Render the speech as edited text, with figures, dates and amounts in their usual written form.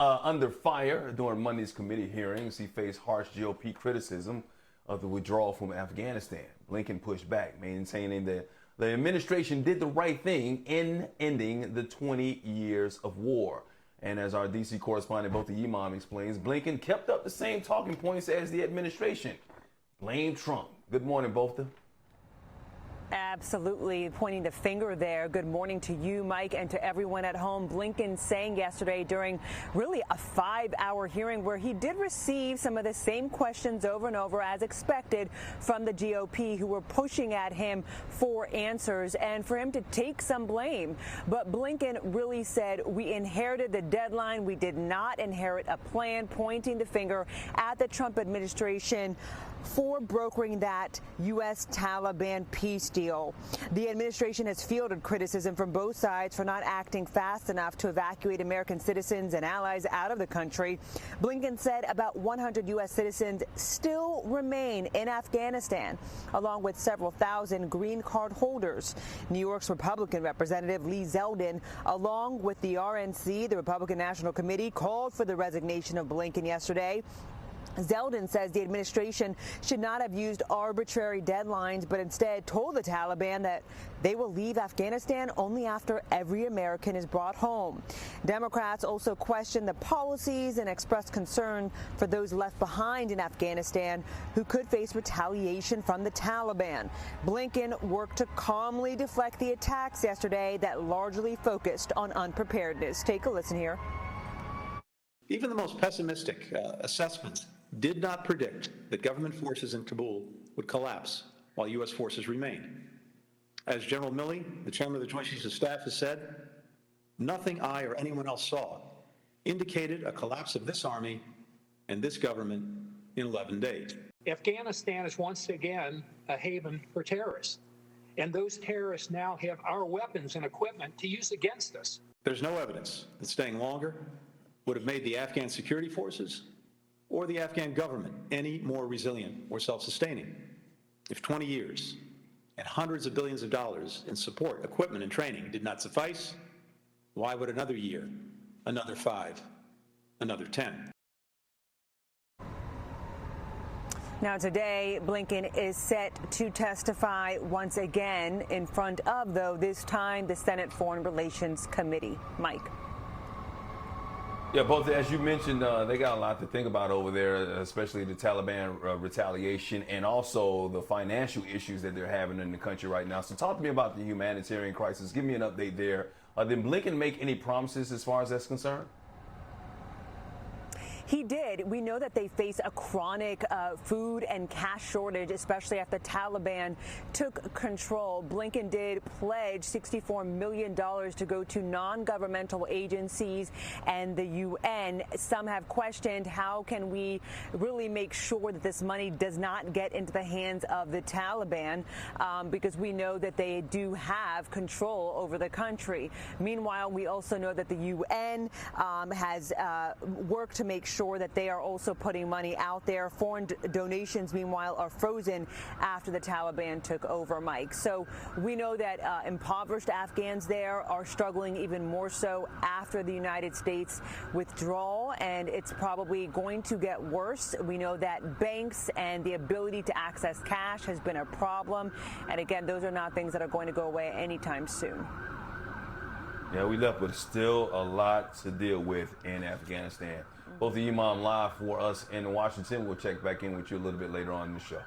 Under fire during Monday's committee hearings, he faced harsh GOP criticism of the withdrawal from Afghanistan. Blinken pushed back, maintaining that the administration did the right thing in ending the 20 years of war. And as our D.C. correspondent Bofta Yimam explains, Blinken kept up the same talking points as the administration. Blame Trump. Good morning, Bofta. Absolutely, pointing the finger there. Good morning to you, Mike, and to everyone at home. Blinken saying yesterday during really a 5-hour hearing where he did receive some of the same questions over and over as expected from the GOP, who were pushing at him for answers and for him to take some blame. But Blinken really said, we inherited the deadline. We did not inherit a plan, pointing the finger at the Trump administration for brokering that U.S. Taliban peace deal. The administration has fielded criticism from both sides for not acting fast enough to evacuate American citizens and allies out of the country. Blinken said about 100 U.S. citizens still remain in Afghanistan, along with several thousand green card holders. New York's Republican Representative Lee Zeldin, along with the RNC, the Republican National Committee, called for the resignation of Blinken yesterday. Zeldin says the administration should not have used arbitrary deadlines, but instead told the Taliban that they will leave Afghanistan only after every American is brought home. Democrats also questioned the policies and expressed concern for those left behind in Afghanistan who could face retaliation from the Taliban. Blinken worked to calmly deflect the attacks yesterday that largely focused on unpreparedness. Take a listen here. Even the most pessimistic assessments did not predict that government forces in Kabul would collapse while U.S. forces remained. As General Milley, the chairman of the Joint Chiefs of Staff, has said, nothing I or anyone else saw indicated a collapse of this army and this government in 11 days. Afghanistan is once again a haven for terrorists, and those terrorists now have our weapons and equipment to use against us. There's no evidence that staying longer would have made the Afghan security forces or the Afghan government any more resilient or self-sustaining. If 20 years and hundreds of billions of dollars in support, equipment, and training did not suffice, why would another year, another 5, another 10? Now today, Blinken is set to testify once again in front of, though this time, the Senate Foreign Relations Committee. Mike. Yeah, both as you mentioned, they got a lot to think about over there, especially the Taliban retaliation and also the financial issues that they're having in the country right now. So talk to me about the humanitarian crisis. Give me an update there. Did Blinken make any promises as far as that's concerned? He did. We know that they face a chronic food and cash shortage, especially after the Taliban took control. Blinken did pledge $64 million to go to non-governmental agencies and the UN. Some have questioned how can we really make sure that this money does not get into the hands of the Taliban, because we know that they do have control over the country. Meanwhile, we also know that the UN has worked to make sure that they are also putting money out there. Foreign donations, meanwhile, are frozen after the Taliban took over, Mike. So we know that impoverished Afghans there are struggling even more so after the United States withdrawal, and it's probably going to get worse. We know that banks and the ability to access cash has been a problem. And again, those are not things that are going to go away anytime soon. Yeah, we left with still a lot to deal with in Afghanistan. Both of you, Mom, live for us in Washington. We'll check back in with you a little bit later on in the show.